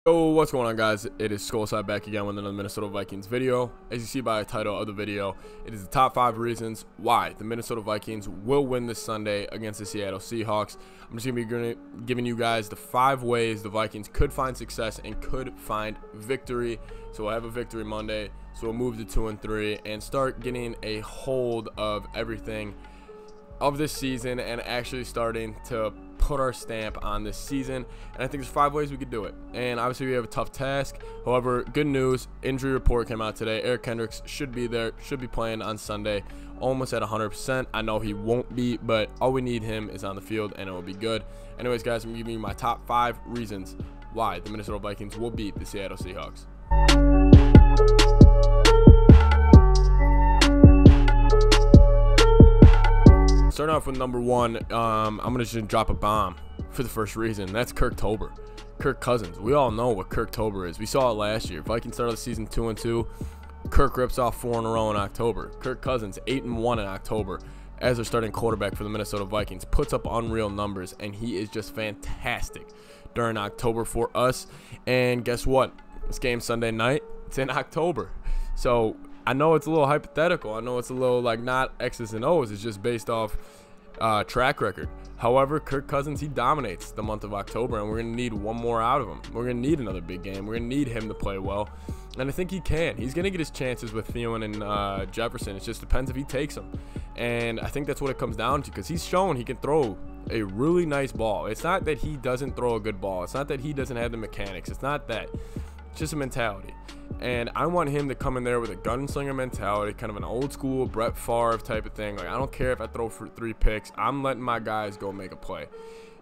So what's going on, guys? It is Skol back again with another Minnesota Vikings video. As you see by the title of the video, it is the top 5 reasons why the Minnesota Vikings will win this Sunday against the Seattle Seahawks. I'm just going to be giving you guys the 5 ways the Vikings could find success and could find victory. So we'll have a victory Monday, so we'll move to 2-3 and start getting a hold of everything of this season and actually starting to put our stamp on this season. And I think there's 5 ways we could do it, and obviously we have a tough task. However, good news, injury report came out today. Eric Kendricks should be there, should be playing on Sunday, almost at 100%. I know he won't be, but all we need him is on the field and it will be good. Anyways, guys, I'm giving you my top 5 reasons why the Minnesota Vikings will beat the Seattle Seahawks. Starting off with number 1, I'm gonna just drop a bomb for the first reason. That's Kirk-tober, Kirk Cousins. We all know what Kirk-tober is. We saw it last year. Vikings started the season 2-2. Kirk rips off 4 in a row in October. Kirk Cousins 8-1 in October as their starting quarterback for the Minnesota Vikings. Puts up unreal numbers, and he is just fantastic during October for us. And guess what? This game Sunday night, it's in October. So I know it's a little hypothetical. I know it's a little like not X's and O's. It's just based off track record. However, Kirk Cousins, he dominates the month of October, and we're going to need one more out of him. We're going to need another big game. We're going to need him to play well, and I think he can. He's going to get his chances with Thielen and Jefferson. It just depends if he takes them, and I think that's what it comes down to, because he's shown he can throw a really nice ball. It's not that he doesn't throw a good ball. It's not that he doesn't have the mechanics. It's not that. It's just a mentality. And I want him to come in there with a gunslinger mentality, kind of an old school Brett Favre type of thing. Like, I don't care if I throw for 3 picks. I'm letting my guys go make a play.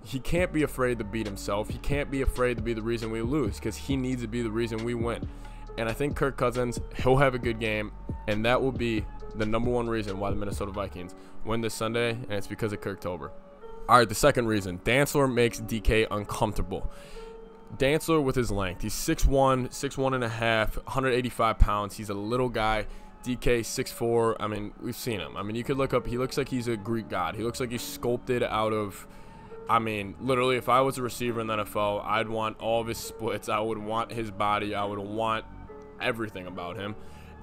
He can't be afraid to beat himself. He can't be afraid to be the reason we lose, because he needs to be the reason we win. And I think Kirk Cousins, he'll have a good game, and that will be the number 1 reason why the Minnesota Vikings win this Sunday, and it's because of Kirk-tober. All right, the second reason, Dantzler makes DK uncomfortable. Dantzler with his length, he's 6'1", 6'1.5", 185 pounds. He's a little guy. DK 6'4". I mean, we've seen him. I mean, you could look up, he looks like he's a Greek god. He looks like he's sculpted out of, I mean, literally, if I was a receiver in the NFL, I'd want all of his splits. I would want his body. I would want everything about him.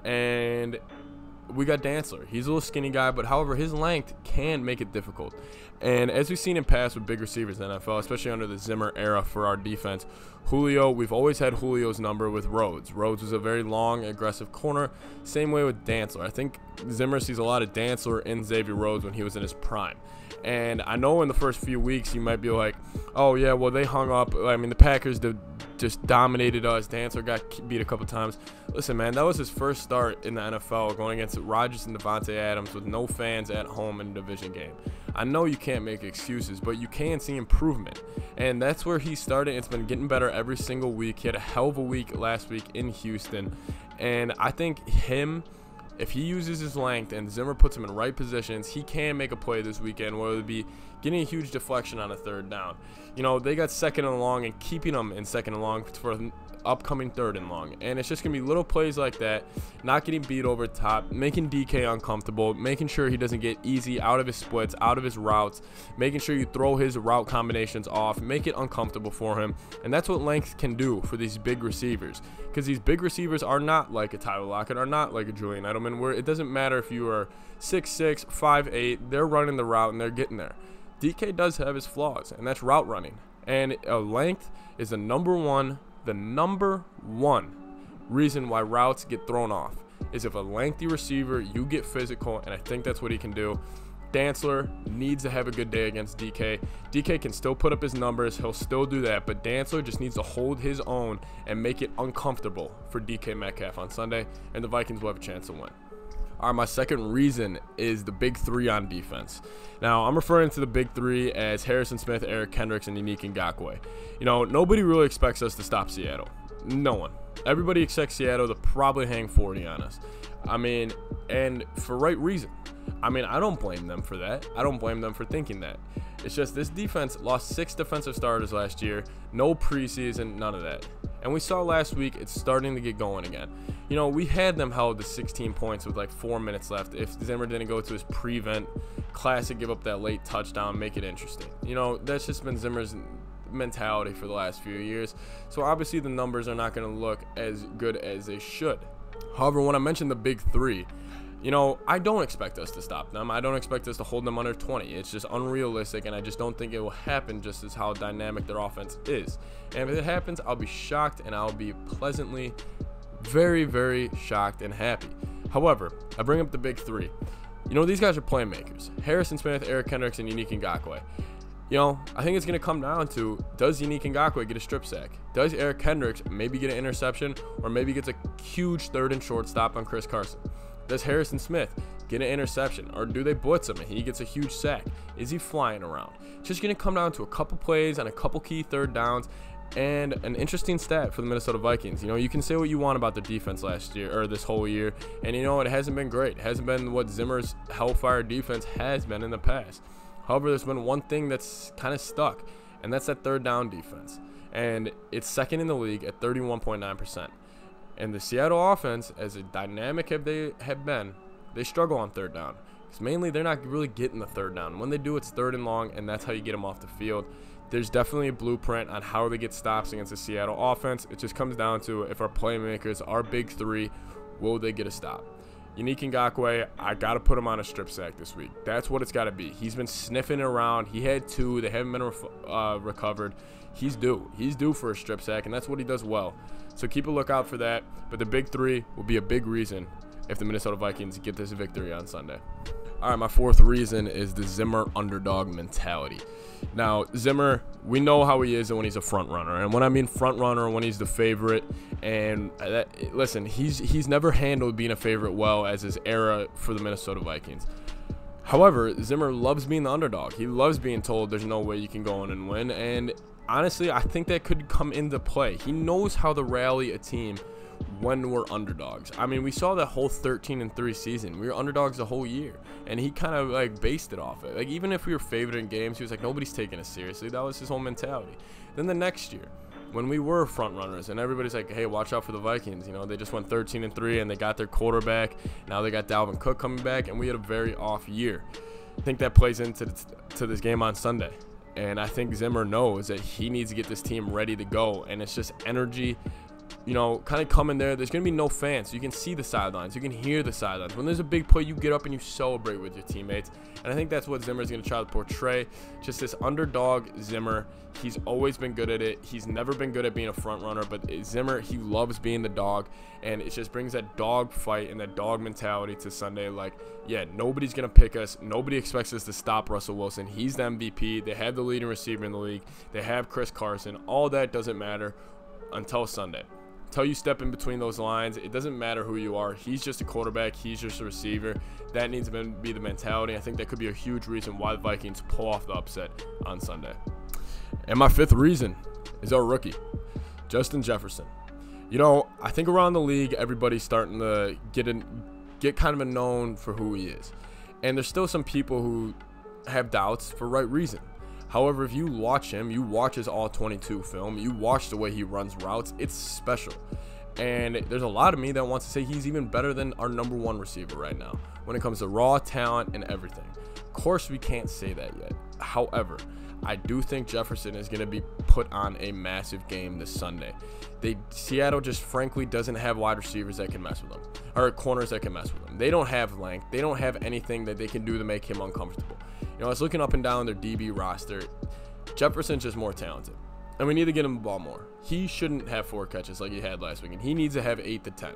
And we got Dantzler. He's a little skinny guy, but however, his length can make it difficult. And as we've seen in past with big receivers in the NFL, especially under the Zimmer era for our defense, Julio, we've always had Julio's number with Rhodes. Rhodes was a very long, aggressive corner. Same way with Dantzler. I think Zimmer sees a lot of Dantzler in Xavier Rhodes when he was in his prime. And I know in the first few weeks you might be like, oh yeah, well they hung up. I mean, the Packers just dominated us. Dantzler got beat a couple times. Listen, man, that was his first start in the NFL, going against Rodgers and Devontae Adams with no fans at home in a division game. I know you can't make excuses, but you can see improvement, and that's where he started. It's been getting better every single week. He had a hell of a week last week in Houston, and I think if he uses his length and Zimmer puts him in right positions, he can make a play this weekend, whether it be getting a huge deflection on a 3rd down. You know, they got 2nd and long and keeping them in 2nd and long for upcoming 3rd and long. And it's just going to be little plays like that, not getting beat over top, making DK uncomfortable, making sure he doesn't get easy out of his splits, out of his routes, making sure you throw his route combinations off, make it uncomfortable for him. And that's what length can do for these big receivers, because these big receivers are not like a Tyler Lockett, are not like a Julian Edelman, where it doesn't matter if you are 6'6", 5'8", they're running the route and they're getting there. DK does have his flaws, and that's route running. And length is the number one reason why routes get thrown off, is if a lengthy receiver, you get physical, and I think that's what he can do. Dantzler needs to have a good day against DK. DK can still put up his numbers. He'll still do that, but Dantzler just needs to hold his own and make it uncomfortable for DK Metcalf on Sunday, and the Vikings will have a chance to win. All right, my second reason is the big 3 on defense. Now, I'm referring to the big 3 as Harrison Smith, Eric Kendricks, and Yannick Ngakoue. You know, nobody really expects us to stop Seattle. No one. Everybody expects Seattle to probably hang 40 on us. I mean, and for right reason. I mean, I don't blame them for that. I don't blame them for thinking that. It's just this defense lost 6 defensive starters last year. No preseason, none of that. And we saw last week it's starting to get going again. You know, we had them held to 16 points with like 4 minutes left. If Zimmer didn't go to his prevent classic, give up that late touchdown, make it interesting. You know, that's just been Zimmer's mentality for the last few years. So obviously the numbers are not going to look as good as they should. However, when I mentioned the big three, you know, I don't expect us to stop them. I don't expect us to hold them under 20. It's just unrealistic, and I just don't think it will happen, just as how dynamic their offense is. And if it happens, I'll be shocked, and I'll be pleasantly very, very shocked and happy. However, I bring up the big three. You know, these guys are playmakers. Harrison Smith, Eric Kendricks, and Yannick Ngakoue. You know, I think it's going to come down to, does Yannick Ngakoue get a strip sack? Does Eric Kendricks maybe get an interception, or maybe gets a huge third and short stop on Chris Carson? Does Harrison Smith get an interception, or do they blitz him and he gets a huge sack? Is he flying around? It's just going to come down to a couple plays on a couple key third downs. And an interesting stat for the Minnesota Vikings. You know, you can say what you want about their defense last year, or this whole year, and you know, it hasn't been great. It hasn't been what Zimmer's Hellfire defense has been in the past. However, there's been one thing that's kind of stuck, and that's that third down defense. And it's second in the league at 31.9%. And the Seattle offense, as dynamic as they have been, they struggle on third down. Because mainly they're not really getting the third down. When they do, it's third and long, and that's how you get them off the field. There's definitely a blueprint on how they get stops against the Seattle offense. It just comes down to, if our playmakers, our big three, will they get a stop? Yannick Ngakoue, I got to put him on a strip sack this week. That's what it's got to be. He's been sniffing around. He had two. They haven't been recovered. He's due. He's due for a strip sack, and that's what he does well. So keep a lookout for that. But the big three will be a big reason if the Minnesota Vikings get this victory on Sunday. All right, my fourth reason is the Zimmer underdog mentality. Now, Zimmer, we know how he is when he's a front runner. And when I mean front runner, when he's the favorite. And listen, he's never handled being a favorite well as his era for the Minnesota Vikings. However, Zimmer loves being the underdog. He loves being told there's no way you can go in and win. And honestly, I think that could come into play. He knows how to rally a team when we're underdogs. I mean, we saw that whole 13-3 season. We were underdogs the whole year, and he kind of like based it off it. Like, even if we were favored in games, he was like, nobody's taking us seriously. That was his whole mentality. Then the next year, when we were front runners, and everybody's like, hey, watch out for the Vikings. You know, they just went 13-3, and they got their quarterback. Now they got Dalvin Cook coming back, and we had a very off year. I think that plays into this game on Sunday. And I think Zimmer knows that he needs to get this team ready to go, and it's just energy. You know, kind of coming there. There's going to be no fans. So you can see the sidelines. You can hear the sidelines. When there's a big play, you get up and you celebrate with your teammates. And I think that's what Zimmer is going to try to portray. Just this underdog Zimmer. He's always been good at it. He's never been good at being a front runner. But Zimmer, he loves being the dog. And it just brings that dog fight and that dog mentality to Sunday. Like, yeah, nobody's going to pick us. Nobody expects us to stop Russell Wilson. He's the MVP. They have the leading receiver in the league. They have Chris Carson. All that doesn't matter until Sunday. Until you step in between those lines, it doesn't matter who you are. He's just a quarterback. He's just a receiver. That needs to be the mentality. I think that could be a huge reason why the Vikings pull off the upset on Sunday. And my fifth reason is our rookie, Justin Jefferson. You know, I think around the league, everybody's starting to get kind of known for who he is. And there's still some people who have doubts for right reason. However, if you watch him, you watch his all-22 film, you watch the way he runs routes, it's special. And there's a lot of me that wants to say he's even better than our number one receiver right now when it comes to raw talent and everything. Of course, we can't say that yet. However, I do think Jefferson is going to be put on a massive game this Sunday. Seattle just frankly doesn't have wide receivers that can mess with him, or corners that can mess with him. They don't have length. They don't have anything that they can do to make him uncomfortable. You know, I was looking up and down their DB roster. Jefferson's just more talented, and we need to get him the ball more. He shouldn't have 4 catches like he had last week, and he needs to have 8 to 10.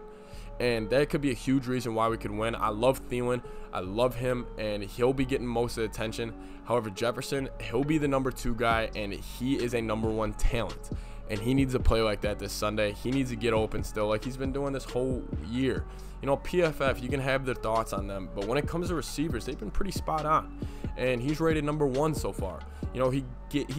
And that could be a huge reason why we could win. I love Thielen. I love him, and he'll be getting most of the attention. However, Jefferson, he'll be the number 2 guy, and he is a number 1 talent. And he needs to play like that this Sunday. He needs to get open still like he's been doing this whole year. You know, PFF, you can have their thoughts on them, but when it comes to receivers, they've been pretty spot on. And he's rated number 1 so far. You know, he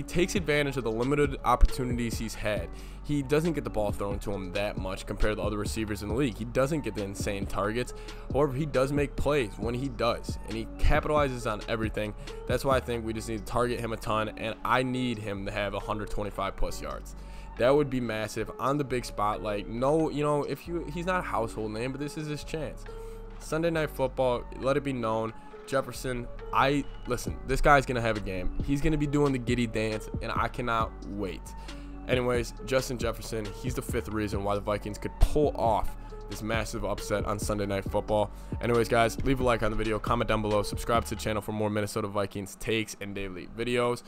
takes advantage of the limited opportunities he's had. He doesn't get the ball thrown to him that much compared to other receivers in the league. He doesn't get the insane targets. However, he does make plays when he does, and he capitalizes on everything. That's why I think we just need to target him a ton, and I need him to have 125 plus yards. That would be massive on the big spotlight. No, you know, he's not a household name, but this is his chance. Sunday Night Football, let it be known. Jefferson, listen, this guy's going to have a game. He's going to be doing the giddy dance, and I cannot wait. Anyways, Justin Jefferson, he's the 5th reason why the Vikings could pull off this massive upset on Sunday Night Football. Anyways, guys, leave a like on the video, comment down below, subscribe to the channel for more Minnesota Vikings takes and daily videos.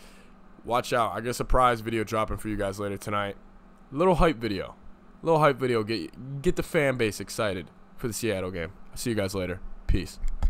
Watch out, I got a surprise video dropping for you guys later tonight. Little hype video. Get the fan base excited for the Seattle game. I'll see you guys later. Peace.